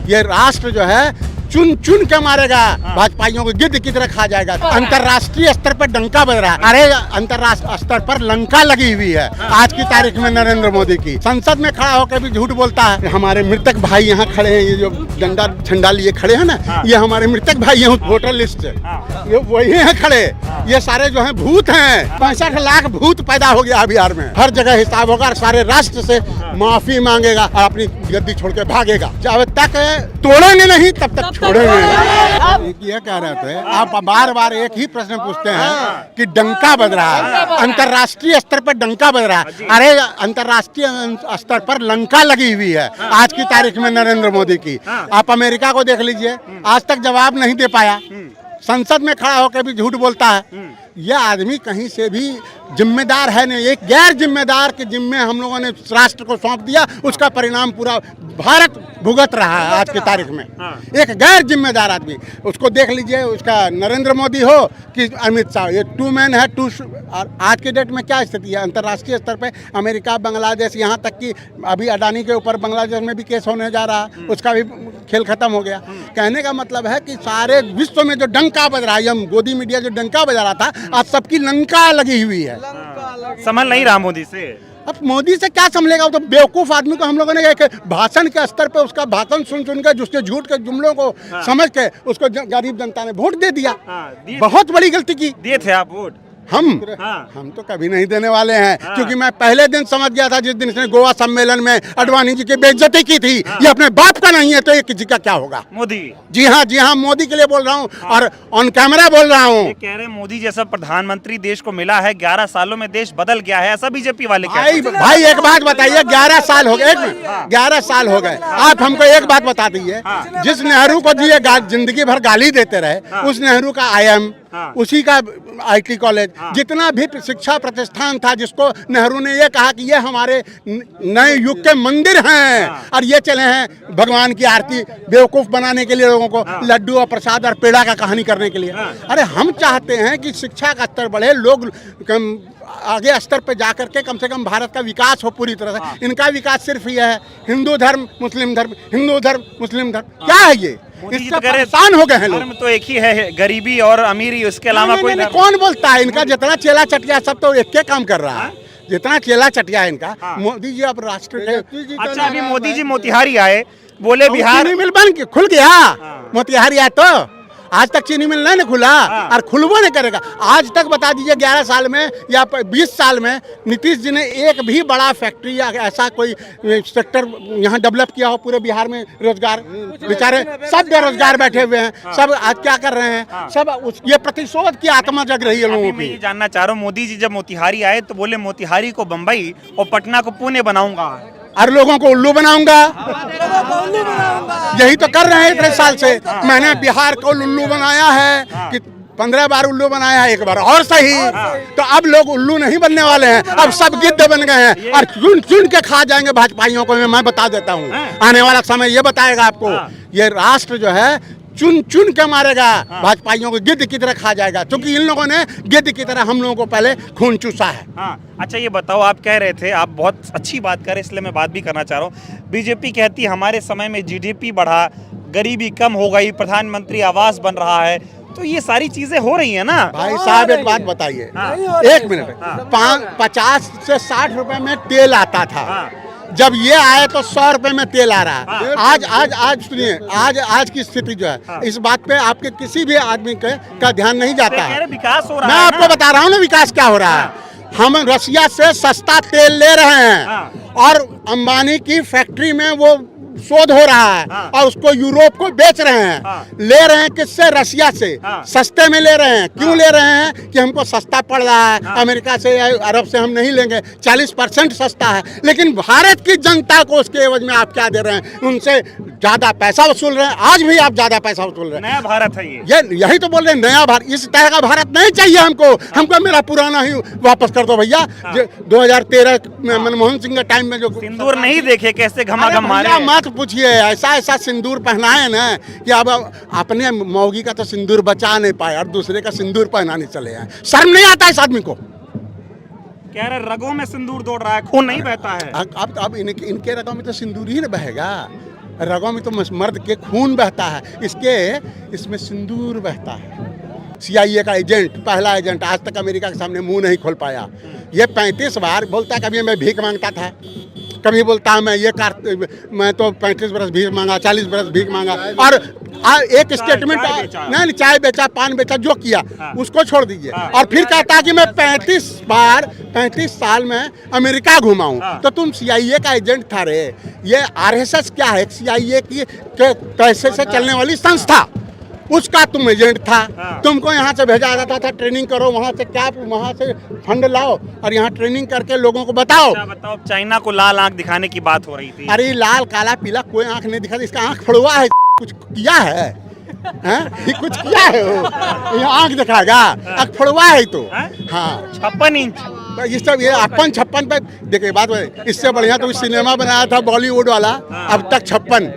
ये राष्ट्र जो है चुन चुन के मारेगा, भाजपाइयों को गिद्ध की तरह खा जाएगा। अंतर्राष्ट्रीय स्तर पर डंका बज रहा है। अरे अंतर्राष्ट्रीय स्तर पर लंका लगी हुई है आज की तारीख में नरेंद्र मोदी की। संसद में खड़ा होकर भी झूठ बोलता है। हमारे मृतक भाई यहाँ खड़े हैं, ये जो डंडा झंडा लिए खड़े हैं ना, ये हमारे मृतक भाई हैं वोटर लिस्ट से, ये वही हैं खड़े। ये सारे जो है भूत हैं। 65 लाख भूत पैदा हो गया बिहार में। हर जगह हिसाब होगा और सारे राष्ट्र से माफी मांगेगा और अपनी गद्दी छोड़ के भागेगा। जब तक तोड़ेंगे नहीं तब तक छोड़ेंगे। ये कह रहे थे आप बार बार एक ही प्रश्न पूछते हैं कि डंका बज रहा है, अंतर्राष्ट्रीय स्तर पर डंका बज रहा है। अरे अंतर्राष्ट्रीय स्तर पर लंका लगी हुई है आज की तारीख में नरेंद्र मोदी की। आप अमेरिका को देख लीजिए, आज तक जवाब नहीं दे पाया। संसद में खड़ा होकर भी झूठ बोलता है। यह आदमी कहीं से भी जिम्मेदार है नहीं। एक गैर जिम्मेदार के जिम्मे हम लोगों ने राष्ट्र को सौंप दिया, उसका परिणाम पूरा भारत भुगत रहा है आज की तारीख में। एक गैर जिम्मेदार आदमी, उसको देख लीजिए, उसका नरेंद्र मोदी हो कि अमित शाह, ये टू मैन है टू। आज के डेट में क्या स्थिति है अंतर्राष्ट्रीय स्तर पे? अमेरिका, बांग्लादेश, यहाँ तक कि अभी अडानी के ऊपर बांग्लादेश में भी केस होने जा रहा है, उसका भी खेल खत्म हो गया। कहने का मतलब है कि सारे विश्व में जो डंका बज रहा है, गोदी मीडिया जो डंका बजा रहा था, आज सबकी लंका लगी हुई है। संभल नहीं रहा मोदी से। अब मोदी से क्या संभलेगा? वो तो बेवकूफ आदमी को हम लोगों ने एक भाषण के स्तर पे उसका भाषण सुन कर उसके झूठ के जुमलों को समझ के उसको गरीब जनता ने वोट दे दिया। बहुत बड़ी गलती की। दिए थे आप वोट? हम तो कभी नहीं देने वाले हैं, क्योंकि मैं पहले दिन समझ गया था जिस दिन इसने गोवा सम्मेलन में अडवाणी जी की बेइज्जती की थी। ये अपने बाप का नहीं है तो ये किसी का क्या होगा? मोदी। जी हाँ, मोदी के लिए बोल रहा हूँ और ऑन कैमरा बोल रहा हूँ। कह रहे मोदी जैसा प्रधानमंत्री देश को मिला है, 11 सालों में देश बदल गया है, ऐसा बीजेपी वाले भाई एक बात बताइए, 11 साल हो गए, 11 साल हो गए, आप हमको एक बात बता दीजिए, जिस नेहरू को जी जिंदगी भर गाली देते रहे, उस नेहरू का IIM, उसी का IT कॉलेज, जितना भी शिक्षा प्रतिष्ठान था, जिसको नेहरू ने ये कहा कि ये हमारे नए युग के मंदिर हैं और ये चले हैं भगवान की आरती बेवकूफ बनाने के लिए, लोगों को लड्डू और प्रसाद और पेड़ा का कहानी करने के लिए। अरे हम चाहते हैं कि शिक्षा का स्तर बढ़े, लोग आगे स्तर पे जाकर के कम से कम भारत का विकास हो पूरी तरह से। इनका विकास सिर्फ ये है हिंदू धर्म मुस्लिम धर्म, हिंदू धर्म मुस्लिम धर्म। क्या है ये? इससे परेशान हो गए हैं लोग। तो एक ही है, गरीबी और अमीरी, उसके अलावा कोई नहीं, कौन बोलता है? इनका जितना चेला चटिया सब तो एक के काम कर रहा है, जितना चेला चटिया है इनका। मोदी जी अब राष्ट्र के अच्छा, अभी मोदी जी मोतिहारी आए, बोले बिहार चीनी मिल बन के खुल गया। मोतिहारी आए तो आज तक चीनी मिल नहीं खुला और खुलबो नहीं करेगा। आज तक बता दीजिए 11 साल में या 20 साल में नीतीश जी ने एक भी बड़ा फैक्ट्री या ऐसा कोई सेक्टर यहाँ डेवलप किया हो पूरे बिहार में? रोजगार, बेचारे सब बेरोजगार बैठे हुए हैं, सब आज क्या कर रहे हैं? सब ये प्रतिशोध की आत्मा जग रही है लोगों की। मैं जानना चाह रहा हूँ, मोदी जी जब मोतिहारी आए तो बोले मोतिहारी को बम्बई और पटना को पुणे बनाऊंगा और लोगों को उल्लू बनाऊंगा। यही तो कर रहे हैं इतने साल से। मैंने बिहार को उल्लू बनाया है कि 15 बार उल्लू बनाया है, एक बार और सही। तो अब लोग उल्लू नहीं बनने वाले हैं, अब सब गिद्ध बन गए हैं और चुन चुन के खा जाएंगे भाजपाइयों को। मैं बता देता हूँ, आने वाला समय ये बताएगा आपको। ये राष्ट्र जो है चुन चुन के मारेगा, भाजपाइयों को गिद्ध की तरह खा जाएगा, क्योंकि इन लोगों ने गिद्ध की तरह हम लोगों को पहले खून चूसा है। अच्छा ये बताओ, आप कह रहे थे, आप बहुत अच्छी बात कर रहे हैं, इसलिए मैं बात भी करना चाह रहा हूँ। बीजेपी कहती है हमारे समय में GDP बढ़ा, गरीबी कम हो गई, प्रधानमंत्री आवास बन रहा है, तो ये सारी चीजें हो रही है ना? भाई साहब एक बात बताइए, 1 मिनट। 50 से 60 रुपए में तेल आता था, जब ये आए तो 100 रुपए में तेल आ रहा है। आज सुनिए, आज की स्थिति जो है, इस बात पे आपके किसी भी आदमी का ध्यान नहीं जाता है। विकास हो रहा मैं आपको बता रहा हूँ ना विकास क्या हो रहा है। हम रसिया से सस्ता तेल ले रहे हैं और अंबानी की फैक्ट्री में वो शोध हो रहा है और उसको यूरोप को बेच रहे हैं। ले रहे हैं किससे? रसिया से। सस्ते में ले रहे हैं। क्यों ले रहे हैं? कि हमको सस्ता पड़ रहा है, अमेरिका से या अरब से हम नहीं लेंगे, 40% सस्ता है। लेकिन भारत की जनता को उसके एवज में आप क्या दे रहे हैं? उनसे ज्यादा पैसा वसूल रहे हैं। आज भी आप ज्यादा पैसा वसूल रहे हैं। नया भारत है ये यही तो बोल रहे हैं, नया भारत। इस तरह का भारत नहीं चाहिए हमको मेरा पुराना ही वापस कर दो भैया। 2013 में मनमोहन सिंह के टाइम में जो सिंदूर नहीं देखे कैसे घमाघम मारे, मत पूछिए। ऐसा सिंदूर पहनाए ना कि अब अपने मौगी का तो सिंदूर बचा नहीं पाए और दूसरे का सिंदूर पहनाने चले हैं। शर्म नहीं आता इस आदमी को? कह रहे रगों में सिंदूर दौड़ रहा है, खून नहीं बहता है। अब इनके रगों में तो सिंदूर ही ना बहेगा। रगों में तो मर्द के खून बहता है, इसमें सिंदूर बहता है। CIA का एजेंट, पहला एजेंट, आज तक अमेरिका के सामने मुंह नहीं खोल पाया। ये 35 बार बोलता है, कभी मैं भीख मांगता था, कभी बोलता है मैं तो 35 बरस भीख मांगा, 40 बरस भीख मांगा, और एक स्टेटमेंट नहीं, चाय बेचा, पान बेचा, जो किया उसको छोड़ दीजिए। और फिर कहता है कि मैं 35 साल में अमेरिका घुमा हूँ। तो तुम CIA का एजेंट था रे। ये RSS क्या है? CIA की पैसे से चलने वाली संस्था, उसका तुम एजेंट था। तुमको यहाँ से भेजा जाता था, ट्रेनिंग करो, वहाँ से फंड लाओ और यहाँ ट्रेनिंग करके लोगों को बताओ। बताओ, चाइना को लाल आंख दिखाने की बात हो रही थी। अरे लाल काला पीला कोई आंख नहीं दिखा, इसका आंख फड़ुआ है, कुछ किया है, हैं? कुछ किया है वो, ये आंख दिखाएगा? आंख फड़ुआ है तो। हाँ, 56 इंच ये सब, ये 56 पे देखिए बात, इससे बढ़िया तो सिनेमा बनाया था बॉलीवुड वाला, अब तक 56,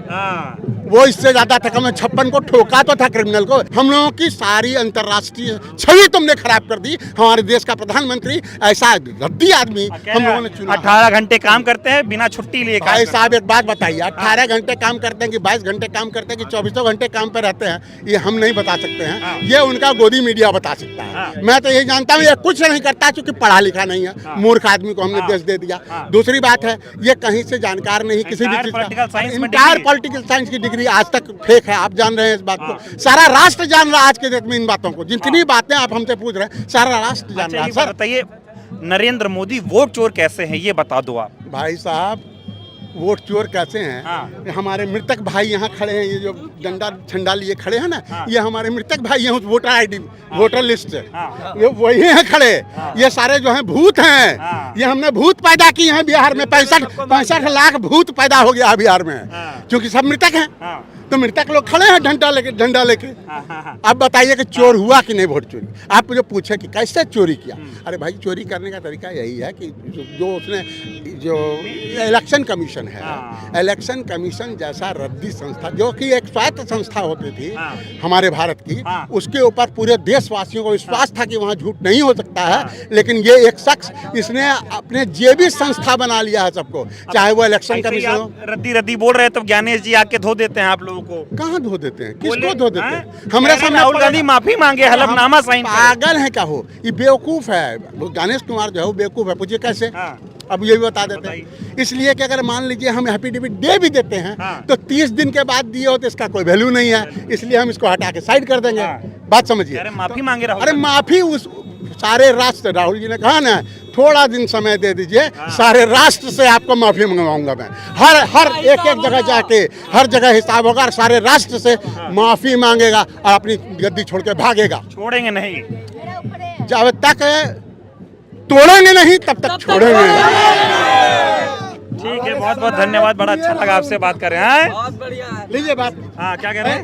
वो इससे ज्यादा था। कम 56 को ठोका तो था क्रिमिनल को। हम लोगों की सारी अंतर्राष्ट्रीय छवि तुमने खराब कर दी। हमारे देश का प्रधानमंत्री ऐसा रद्दी आदमी हम लोगों ने चुना। 18 घंटे काम करते हैं बिना छुट्टी लिए। भाई साहब एक बात बताइए, 18 घंटे काम करते हैं कि 22 घंटे काम करते हैं कि 24 घंटे काम पे रहते हैं, ये हम नहीं बता सकते हैं, ये उनका गोदी मीडिया बता सकता है। मैं तो ये जानता हूँ ये कुछ नहीं करता, चूंकि पढ़ा लिखा नहीं है, मूर्ख आदमी को हमने देश दे दिया। दूसरी बात है, ये कहीं से जानकार नहीं, किसी भी चीज का। इंटायर पॉलिटिकल साइंस की डिग्री आज तक फेक है, आप जान रहे हैं इस बात को। सारा राष्ट्र जान रहा है आज के डेट में इन बातों को। जितनी बातें आप हमसे पूछ रहे हैं, सारा राष्ट्र जान रहा है। सर बताइए, नरेंद्र मोदी वोट चोर कैसे हैं, ये बता दो आप। भाई साहब, वोट चोर कैसे हैं? हमारे मृतक भाई यहाँ खड़े हैं, ये जो डंडा झंडा लिए खड़े हैं ना, ये हमारे मृतक भाई हैं उस वोटर ID, वोटर लिस्ट से, ये वही हैं खड़े। ये सारे जो हैं भूत हैं, ये हमने भूत पैदा किए हैं बिहार में। 65 लाख भूत पैदा हो गया बिहार में, क्योंकि सब मृतक हैं। तो मृतक लोग खड़े हैं झंडा लेके। अब बताइए कि चोर हुआ कि नहीं वोट चोरी? आप जो पूछे कि कैसे चोरी किया, अरे भाई चोरी करने का तरीका यही है कि जो इलेक्शन कमीशन है, इलेक्शन कमीशन जैसा रद्दी संस्था, जो कि एक स्वायत्त संस्था होती थी हमारे भारत की, उसके ऊपर पूरे देशवासियों को विश्वास था कि वहाँ झूठ नहीं हो सकता है। लेकिन ये एक शख्स, इसने अपने जेबी संस्था बना लिया है सबको, चाहे वो इलेक्शन कमीशन हो। रद्दी बोल रहे हैं तो ज्ञानेश जी आके धो देते हैं आप लोगों को। कहाँ धो देते हैं? किसको धो देते हैं? हमारे सामने राहुल गांधी माफी मांगे, हलफनामा साइन। पागल है क्या हो? ये बेवकूफ है, गणेश कुमार जो है वो बेवकूफ है। पूछिए कैसे? अब ये भी बता देते हैं। इसलिए कि अगर मान लीजिए हम एफिडेविट दे भी देते हैं, तो 30 दिन के बाद दिए हो तो इसका कोई वैल्यू नहीं है, इसलिए हम इसको हटा के साइड कर देंगे। बात समझिए। माफी मांगे राहुल। अरे माफी उस सारे राष्ट्र, राहुल जी ने कहा ना, थोड़ा दिन समय दे दीजिए, सारे राष्ट्र से आपको माफी मंगवाऊंगा मैं। हर एक जगह जाके हर जगह हिसाब होगा, सारे राष्ट्र से माफी मांगेगा और अपनी गद्दी छोड़ के भागेगा। छोड़ेंगे नहीं, जब तक तोड़ेंगे नहीं तब तक छोड़ेंगे नहीं। ठीक है, बहुत बहुत धन्यवाद, बड़ा अच्छा लगा आपसे बात कर रहे हैं। बहुत बढ़िया। लीजिए बात। हाँ, क्या कह रहे हैं?